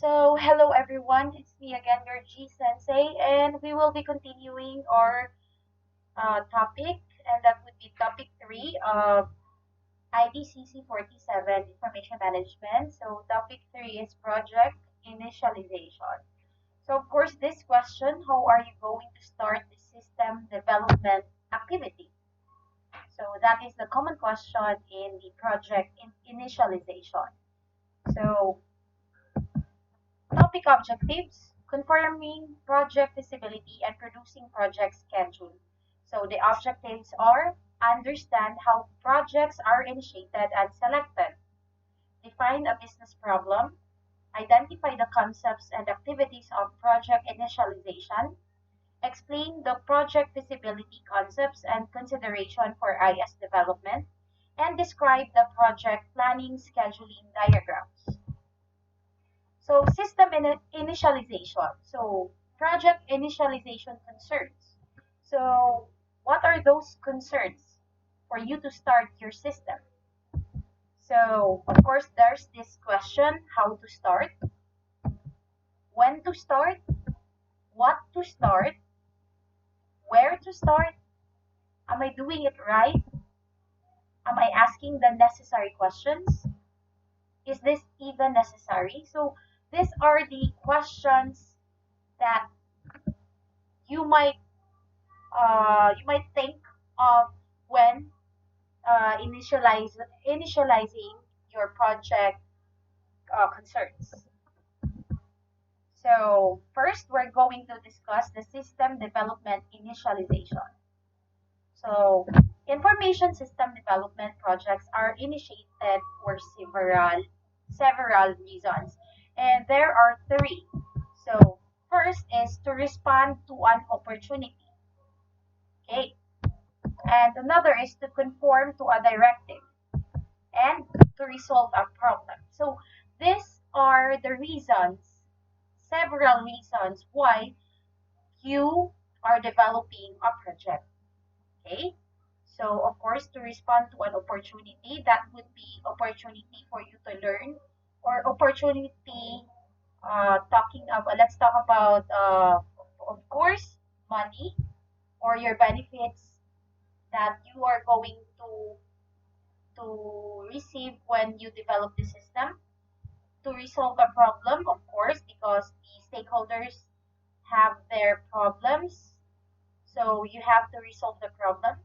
Hello everyone, it's me again, your G Sensei, and we will be continuing our topic, and that would be topic 3 of ITCC47 Information Management. So, topic 3 is project initialization. So, of course, this question, how are you going to start the system development activity? So, that is the common question in the project initialization. So, topic objectives, confirming project feasibility and producing project schedule. So the objectives are understand how projects are initiated and selected, define a business problem, identify the concepts and activities of project initialization, explain the project feasibility concepts and consideration for IS development, and describe the project planning scheduling diagrams. So system initialization. So project initialization concerns. So what are those concerns for you to start your system? So of course there's this question, how to start, when to start, what to start, where to start, am I doing it right? Am I asking the necessary questions? Is this even necessary? So these are the questions that you might think of when initializing your project concerns. So first, we're going to discuss the system development initialization. So information system development projects are initiated for several reasons, and there are three. So first is to respond to an opportunity. Okay, and another is to conform to a directive and to resolve a problem. So these are the reasons, several reasons why you are developing a project. Okay, so of course to respond to an opportunity, that would be opportunity for you to learn or opportunity talking about, let's talk about of course money or your benefits that you are going to receive when you develop the system, to resolve a problem, of course, because the stakeholders have their problems, so you have to resolve the problem.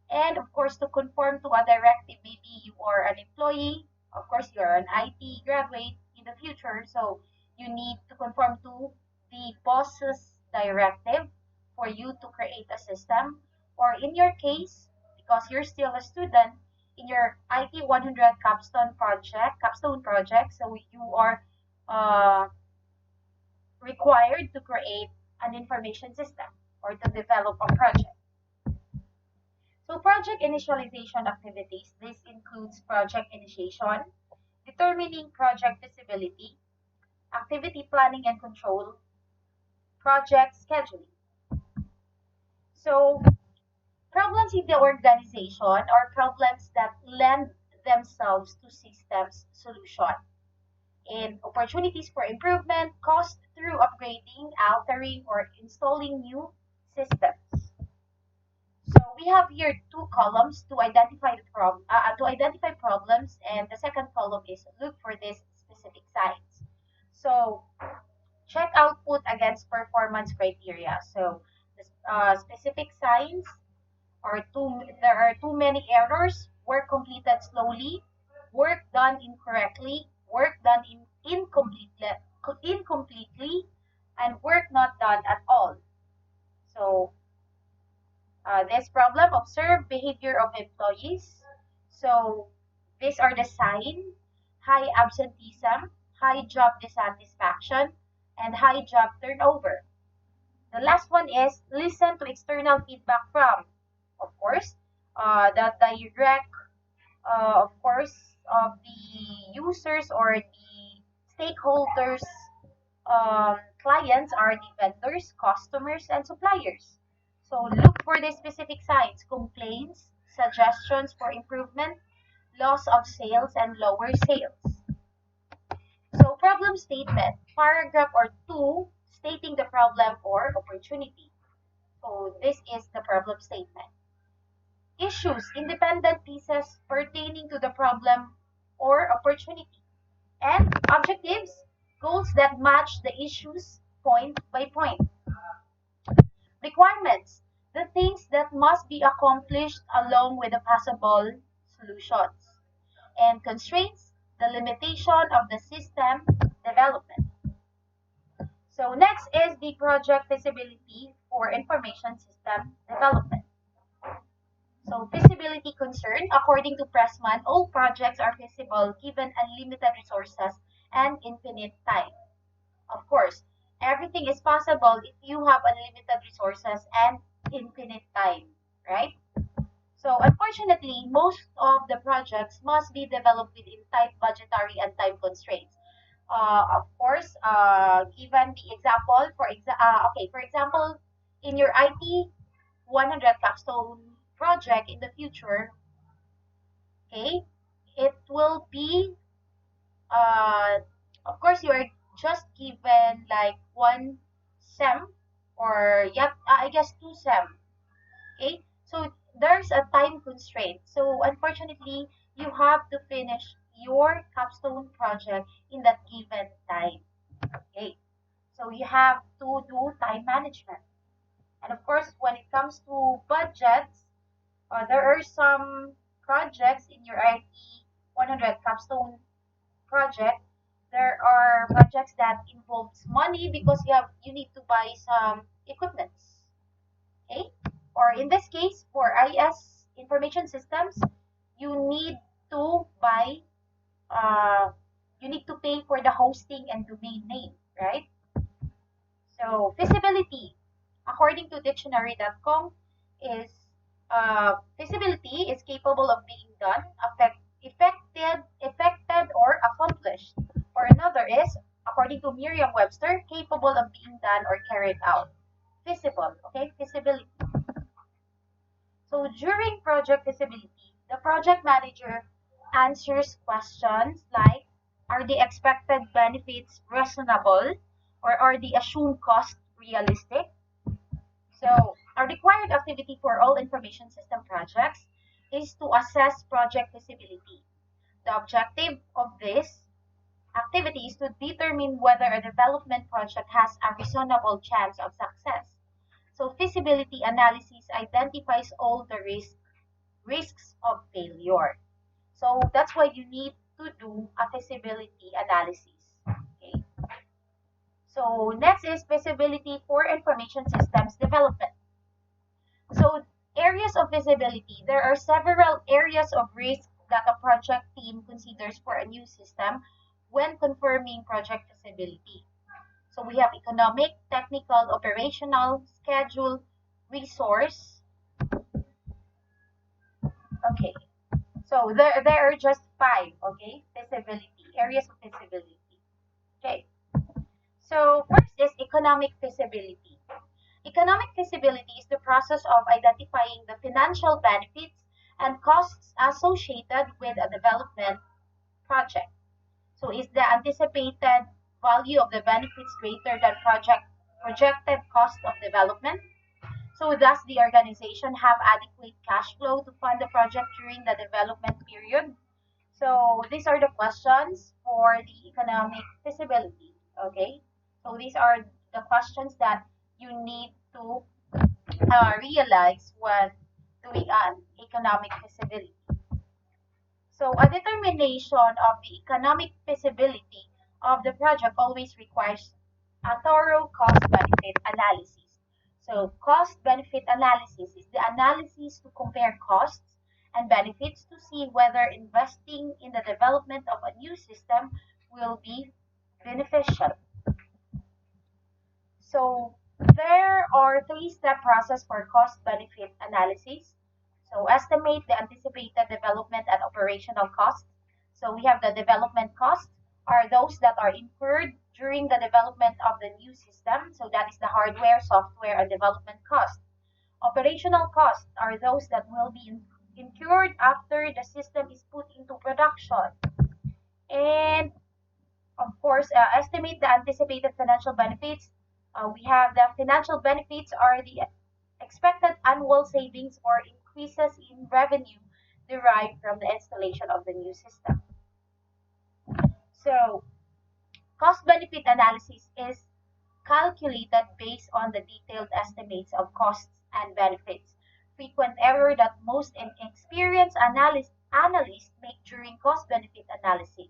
And of course, to conform to a directive, maybe you are an employee, of course, you're an IT graduate in the future, so you need to conform to the boss's directive for you to create a system. Or in your case, because you're still a student, in your IT 100 capstone project, so you are uh, required to create an information system or to develop a project. So project initialization activities, this includes project initiation, determining project feasibility, activity planning and control, project scheduling. So problems in the organization are problems that lend themselves to systems solution and opportunities for improvement, cost through upgrading, altering, or installing new systems. So we have here two columns to identify problems, and the second column is look for these specific signs. So check output against performance criteria. So the specific signs there are too many errors, work completed slowly, work done incorrectly, work done incompletely, and work not done at all. So this problem, observe behavior of employees. So these are the signs: high absenteeism, high job dissatisfaction, and high job turnover. The last one is listen to external feedback from, of course, the direct, of course, of the users or the stakeholders, clients are the vendors, customers, and suppliers. So look for the specific signs: complaints, suggestions for improvement, loss of sales, and lower sales. So problem problem statement, paragraph or two stating the problem or opportunity. So this is the problem statement. Issues, independent pieces pertaining to the problem or opportunity. And objectives, goals that match the issues point by point. Requirements, the things that must be accomplished along with the possible solutions. And constraints, the limitation of the system development. So next is the project feasibility for information system development. So feasibility concern, according to Pressman, all projects are feasible given unlimited resources and infinite time. Of course, everything is possible if you have unlimited resources and infinite time, right? So unfortunately, most of the projects must be developed within tight budgetary and time constraints. Of course, given the example, for example, in your IT 100 capstone project in the future, okay, it will be, uh, of course, you are just given like one sem or yeah, I guess two sem. Okay, so there's a time constraint. So unfortunately, you have to finish your capstone project in that given time. Okay, so you have to do time management. And of course, when it comes to budgets, there are some projects in your IT 100 capstone project. There are projects that involves money because you need to buy some equipments. Okay, or in this case for IS information systems, you need to buy you need to pay for the hosting and domain name, right? So feasibility, according to dictionary.com, is feasibility is capable of being done, effected, or accomplished. Or another is, according to Merriam-Webster, capable of being done or carried out. Feasible, okay, feasibility. So during project feasibility, the project manager answers questions like, are the expected benefits reasonable or are the assumed costs realistic? So a required activity for all information system projects is to assess project feasibility. The objective of this activity is to determine whether a development project has a reasonable chance of success. So feasibility analysis identifies all the risks of failure. So that's why you need to do a feasibility analysis. Okay. So next is feasibility for information systems development. So areas of feasibility. There are several areas of risk that a project team considers for a new system when confirming project feasibility. So we have economic, technical, operational, schedule, resource. Okay. So there are just five, okay, feasibility, areas of feasibility. Okay. So first is economic feasibility. Economic feasibility is the process of identifying the financial benefits and costs associated with a development project. So is the anticipated value of the benefits greater than projected cost of development? So does the organization have adequate cash flow to fund the project during the development period? So these are the questions for the economic feasibility. Okay, so these are the questions that you need to realize when doing an economic feasibility. So a determination of the economic feasibility of the project always requires a thorough cost-benefit analysis. So cost-benefit analysis is the analysis to compare costs and benefits to see whether investing in the development of a new system will be beneficial. So there are three-step process for cost-benefit analysis. So estimate the anticipated development and operational costs. So we have the development costs are those that are incurred during the development of the new system. So that is the hardware, software, and development costs. Operational costs are those that will be incurred after the system is put into production. And of course, estimate the anticipated financial benefits. We have the financial benefits are the expected annual savings or increases in revenue derived from the installation of the new system. So, cost benefit analysis is calculated based on the detailed estimates of costs and benefits. Frequent error that most inexperienced analysts make during cost benefit analysis.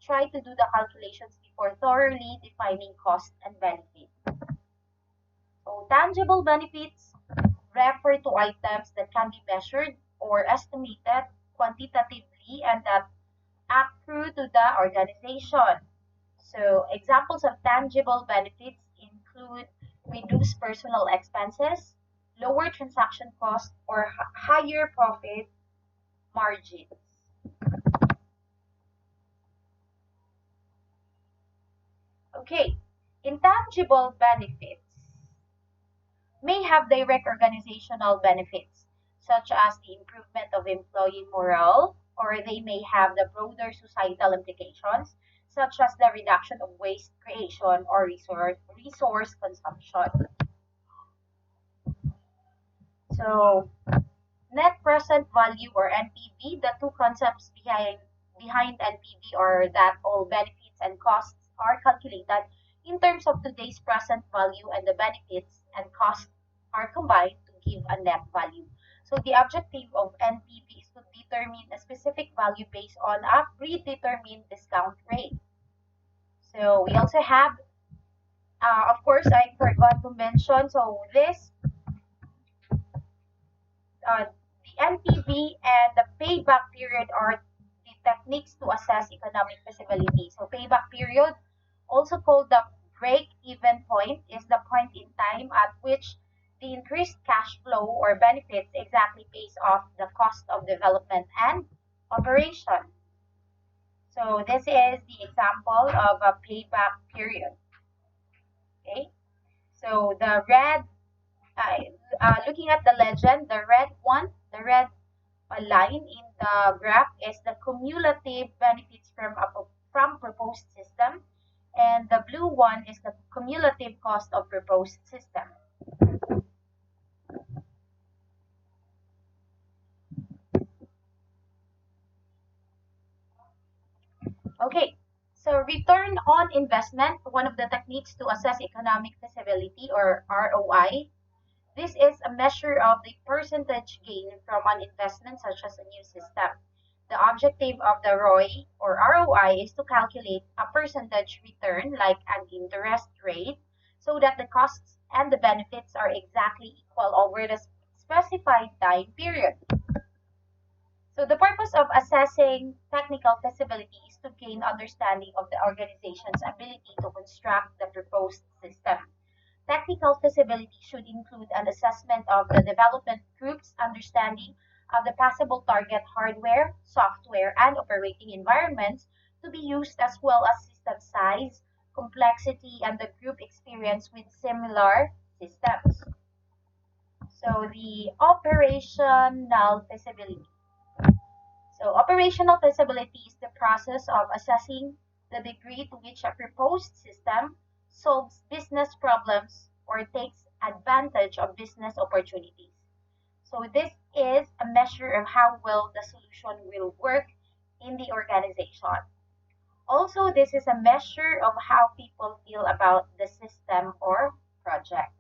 Try to do the calculations before thoroughly defining cost and benefit. So, tangible benefits refer to items that can be measured or estimated quantitatively and that accrue to the organization. So, examples of tangible benefits include reduced personal expenses, lower transaction costs, or higher profit margins. Okay, intangible benefits may have direct organizational benefits, such as the improvement of employee morale, or they may have the broader societal implications, such as the reduction of waste creation or resource consumption. So, net present value or NPV, the two concepts behind NPV are that all benefits and costs are calculated in terms of today's present value and the benefits and costs are combined to give a net value. So the objective of NPV is to determine a specific value based on a predetermined discount rate. So we also have, of course, I forgot to mention, so this the NPV and the payback period are the techniques to assess economic feasibility. So payback period, also called the break-even point, is the point in time at which the increased cash flow or benefits exactly pays off the cost of development and operation. So this is the example of a payback period. Okay, so the red, looking at the legend, the red line in the graph is the cumulative benefits from proposed system, and the blue one is the cumulative cost of proposed system. Okay, so return on investment, one of the techniques to assess economic feasibility or ROI. This is a measure of the percentage gain from an investment such as a new system. The objective of the ROI or ROI is to calculate a percentage return like an interest rate so that the costs and the benefits are exactly equal over the specified time period. So the purpose of assessing technical feasibility is to gain understanding of the organization's ability to construct the proposed system. Technical feasibility should include an assessment of the development group's understanding of the possible target hardware, software, and operating environments to be used as well as system size, complexity, and the group experience with similar systems. So the operational feasibility. So operational feasibility is the process of assessing the degree to which a proposed system solves business problems or takes advantage of business opportunities. So this is a measure of how well the solution will work in the organization. Also, this is a measure of how people feel about the system or project.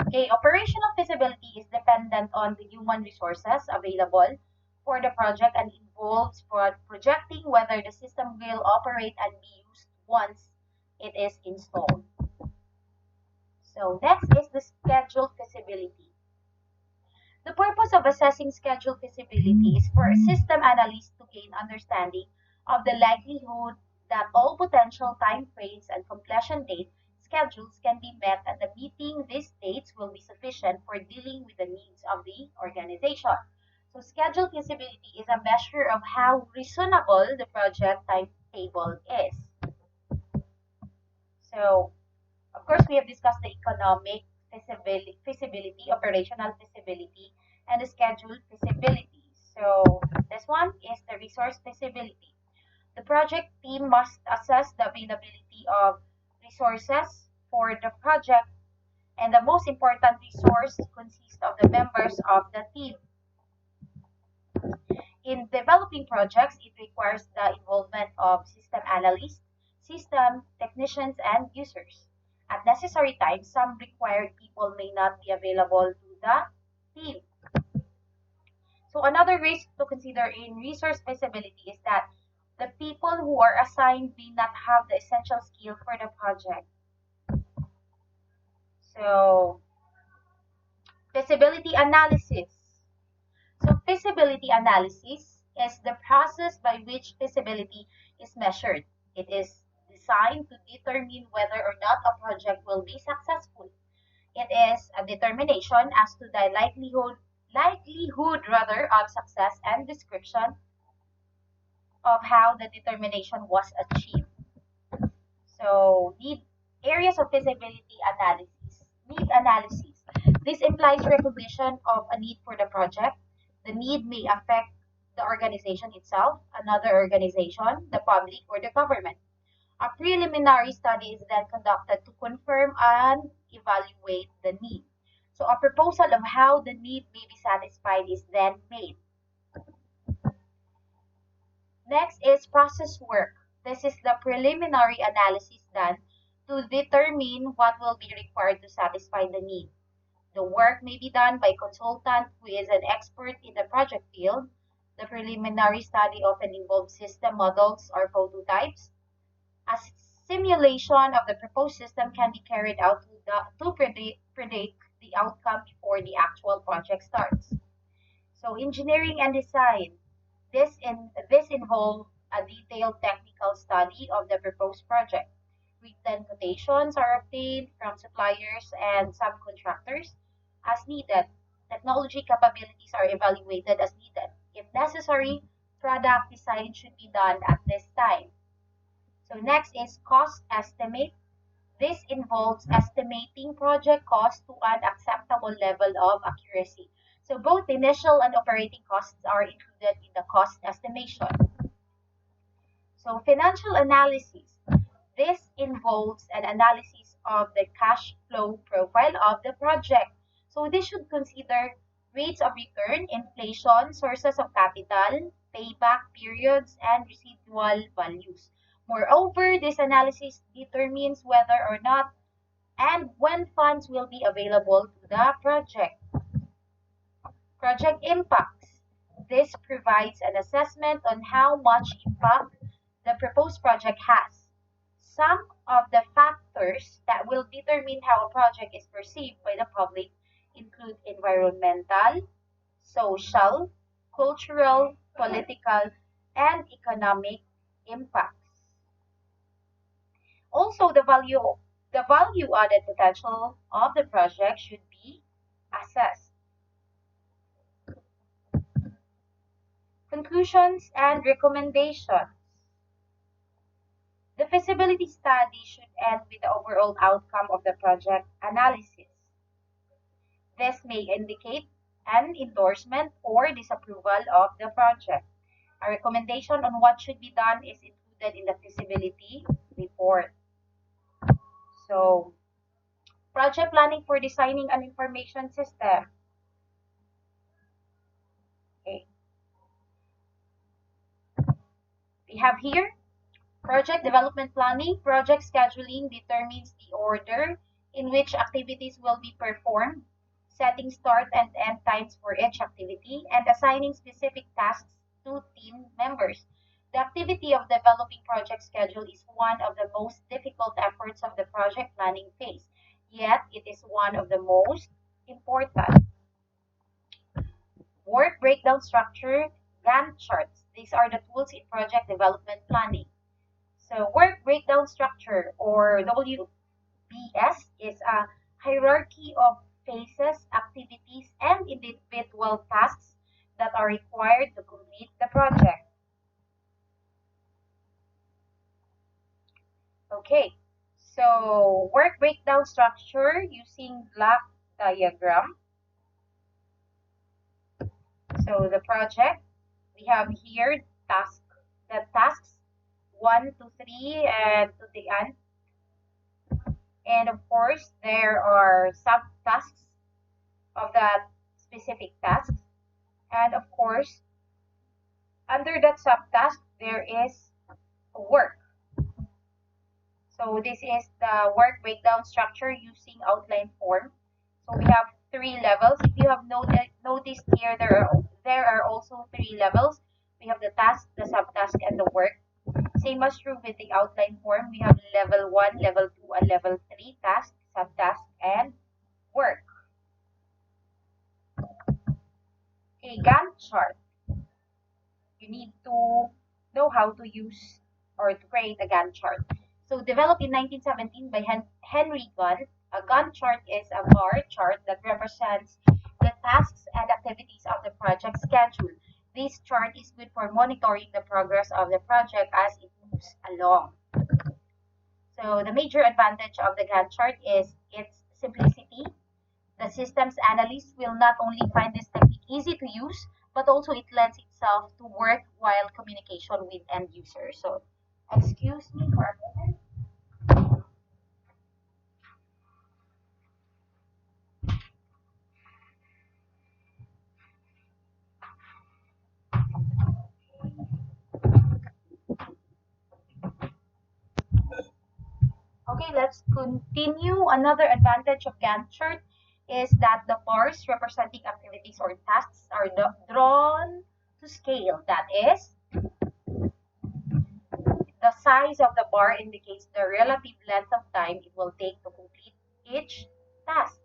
Okay, operational feasibility is dependent on the human resources available for the project and involves projecting whether the system will operate and be used once it is installed. So next is the schedule feasibility. The purpose of assessing schedule feasibility is for a system analyst to gain understanding of the likelihood that all potential time frames and completion date schedules can be met and the meeting these dates will be sufficient for dealing with the needs of the organization. So schedule feasibility is a measure of how reasonable the project timetable is. So, of course, we have discussed the economic feasibility, operational feasibility, and the schedule feasibility. So, this one is the resource feasibility. The project team must assess the availability of resources for the project, and the most important resource consists of the members of the team. In developing projects, it requires the involvement of system analysts, system technicians, and users. At necessary times, some required people may not be available to the team. So another risk to consider in resource feasibility is that the people who are assigned may not have the essential skill for the project. So feasibility analysis. So feasibility analysis is the process by which feasibility is measured. It is designed to determine whether or not a project will be successful. It is a determination as to the likelihood rather of success and description of how the determination was achieved. So need areas of feasibility analysis. Need analysis. This implies recognition of a need for the project. The need may affect the organization itself, another organization, the public, or the government. A preliminary study is then conducted to confirm and evaluate the need. So a proposal of how the need may be satisfied is then made. Next is process work. This is the preliminary analysis done to determine what will be required to satisfy the need. The work may be done by a consultant who is an expert in the project field. The preliminary study often involves system models or prototypes. A simulation of the proposed system can be carried out to predict the outcome before the actual project starts. So engineering and design. This involves a detailed technical study of the proposed project. Written quotations are obtained from suppliers and subcontractors as needed. Technology capabilities are evaluated as needed. If necessary, product design should be done at this time. So next is cost estimate. This involves estimating project cost to an acceptable level of accuracy. So both initial and operating costs are included in the cost estimation. So financial analysis. This involves an analysis of the cash flow profile of the project. So this should consider rates of return, inflation, sources of capital, payback periods, and residual values. Moreover, this analysis determines whether or not and when funds will be available to the project. Project impacts. This provides an assessment on how much impact the proposed project has. Some of the factors that will determine how a project is perceived by the public include environmental, social, cultural, political, and economic impacts. Also, the value added potential of the project should be assessed. Conclusions and recommendations. The feasibility study should end with the overall outcome of the project analysis. This may indicate an endorsement or disapproval of the project. A recommendation on what should be done is included in the feasibility report. So, project planning for designing an information system. Okay. We have here project development planning. Project scheduling determines the order in which activities will be performed, setting start and end times for each activity, and assigning specific tasks to team members. The activity of developing project schedule is one of the most difficult efforts of the project planning phase, yet it is one of the most important. Work breakdown structure, Gantt charts. These are the tools in project development planning. So work breakdown structure, or WBS, is a hierarchy of phases, activities, and individual tasks that are required to complete the project. Okay, so work breakdown structure using block diagram. So the project, we have here task, the tasks 1 to 3 and to the end. And of course, there are subtasks of that specific task. And of course, under that subtask, there is work. So this is the work breakdown structure using outline form. So we have 3 levels. If you have noticed here, there are also 3 levels. We have the task, the subtask, and the work. Same as true with the outline form. We have level 1, level 2, and level 3, task, subtask, and work. A Gantt chart. You need to know how to use or to create a Gantt chart. So developed in 1917 by Henry Gantt, a Gantt chart is a bar chart that represents the tasks and activities of the project schedule. This chart is good for monitoring the progress of the project as it moves along. So the major advantage of the Gantt chart is its simplicity. The systems analyst will not only find this technique easy to use, but also it lends itself to work while communication with end users. So, excuse me for a moment. Okay, let's continue. Another advantage of Gantt chart is that the bars representing activities or tasks are drawn to scale. That is, the size of the bar indicates the relative length of time it will take to complete each task.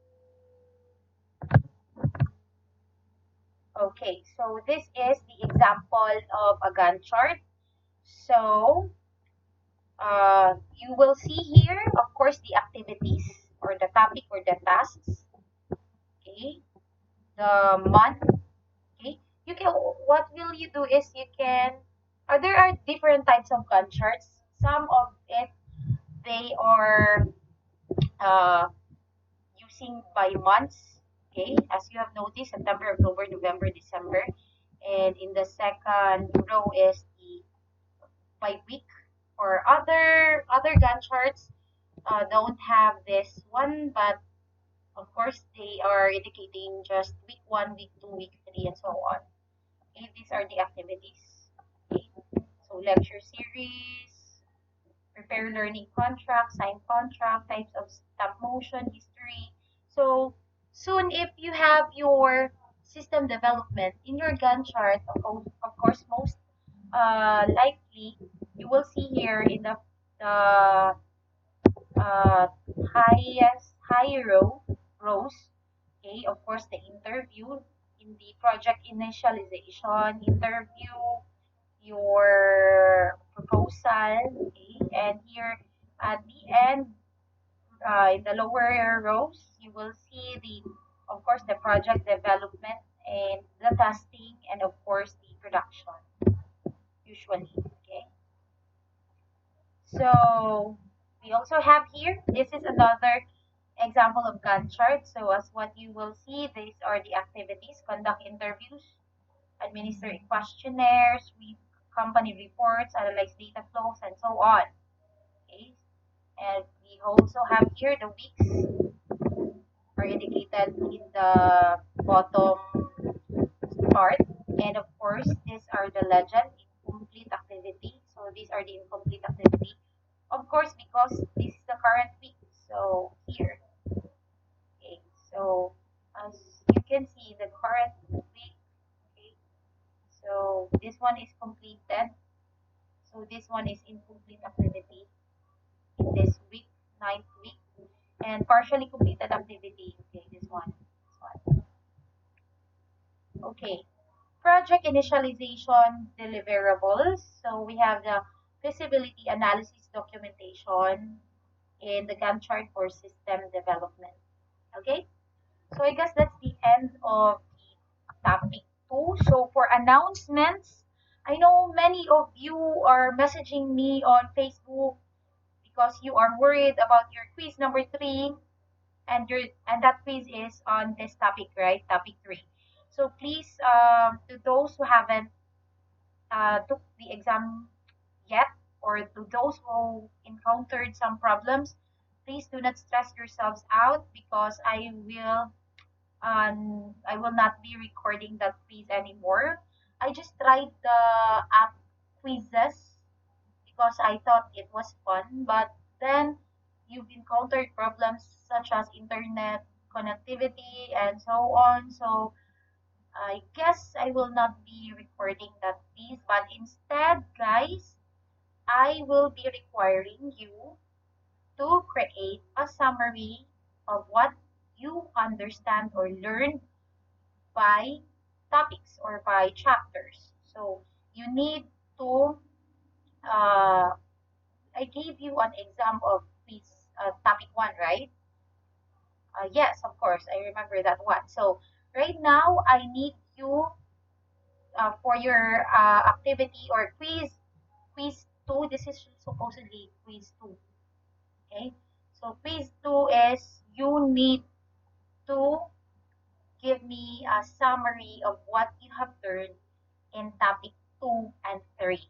Okay, so this is the example of a Gantt chart. So you will see here, of course, the activities or the topic or the tasks. Okay, the month. Okay, you can. What will you do is you can. There are different types of Gantt charts. Some of it they are uh, using by months. Okay, as you have noticed, September, October, November, December, and in the second row is the by week. Or other Gantt charts don't have this one, but of course they are indicating just week 1, week 2, week 3, and so on. Okay, these are the activities. Okay, so lecture series, prepare learning contract, sign contract, types of stop motion, history. So soon, if you have your system development in your Gantt chart, of course, most likely you will see here in the uh, high rows. Okay, of course, the interview in the project initialization interview, your proposal, okay, and here at the end, in the lower rows, you will see of course, the project development and the testing, and of course, the production, usually, okay. So we also have here, this is another example of Gantt chart. So as what you will see, these are the activities: conduct interviews, administer questionnaires, read company reports, analyze data flows, and so on. Okay, and we also have here the weeks are indicated in the bottom part. And of course, these are the legend, incomplete activity. So these are the incomplete activity. Of course, because this is the current week. So here, okay. So as you can see, the current week, okay. So this one is completed. So this one is incomplete activity in this week, 9th week, and partially completed activity. Okay, this one. This one. Okay. Project initialization deliverables. So we have the feasibility analysis documentation in the Gantt chart for system development. Okay, so I guess that's the end of the topic 2. So for announcements, I know many of you are messaging me on Facebook because you are worried about your quiz number 3, and that quiz is on this topic, right? Topic 3. So please, to those who haven't took the exam yet, or to those who encountered some problems, please do not stress yourselves out because I will not be recording that quiz anymore. I just tried the app quizzes because I thought it was fun, but then you've encountered problems such as internet connectivity and so on. So I guess I will not be recording that piece, but instead, guys, I will be requiring you to create a summary of what you understand or learned by topics or by chapters. So you need to, I gave you an exam of quiz topic one, right? Yes, of course, I remember that one. So right now, I need you for your activity or quiz two. This is supposedly quiz two. Okay. So quiz two is you need to give me a summary of what you have learned in topic two and three.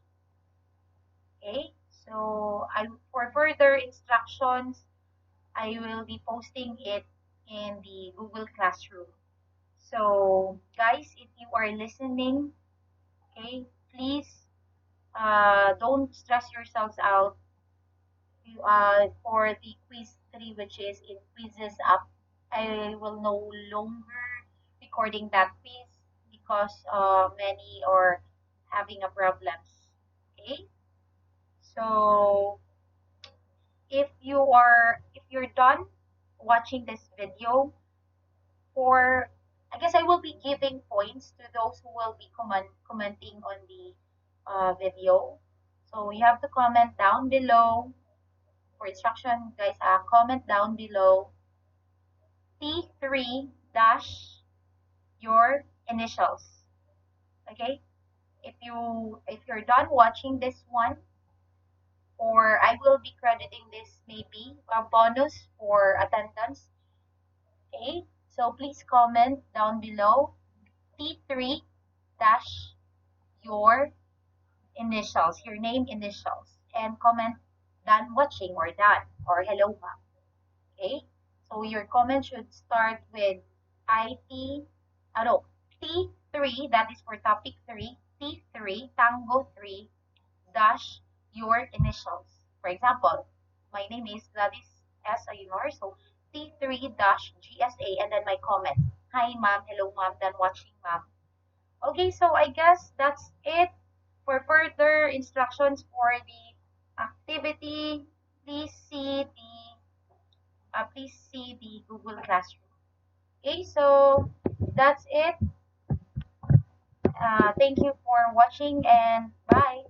Okay. So for further instructions, I will be posting it in the Google Classroom. So guys, if you are listening, okay, please don't stress yourselves out for the quiz 3, which is in quizzes up. I will no longer recording that quiz because many are having a problems. Okay, so if you're done watching this video, for I guess I will be giving points to those who will be commenting on the video. So you have to comment down below for instruction, guys. Comment down below T3 dash your initials. Okay. If you're done watching this one, or I will be crediting this maybe a bonus for attendance. Okay. So please comment down below T3 dash your initials, your name initials, and comment done watching or done or hello ma'am. Okay, so your comment should start with IT, no, T3, that is for topic 3, T3, Tango 3, dash your initials. For example, my name is Gladys S. Ayunor, so T3 dash GSA, and then my comment. Hi ma'am, hello ma'am, done watching ma'am. Okay, so I guess that's it. For further instructions for the activity, please see the Google Classroom. Okay, so that's it. Thank you for watching and bye.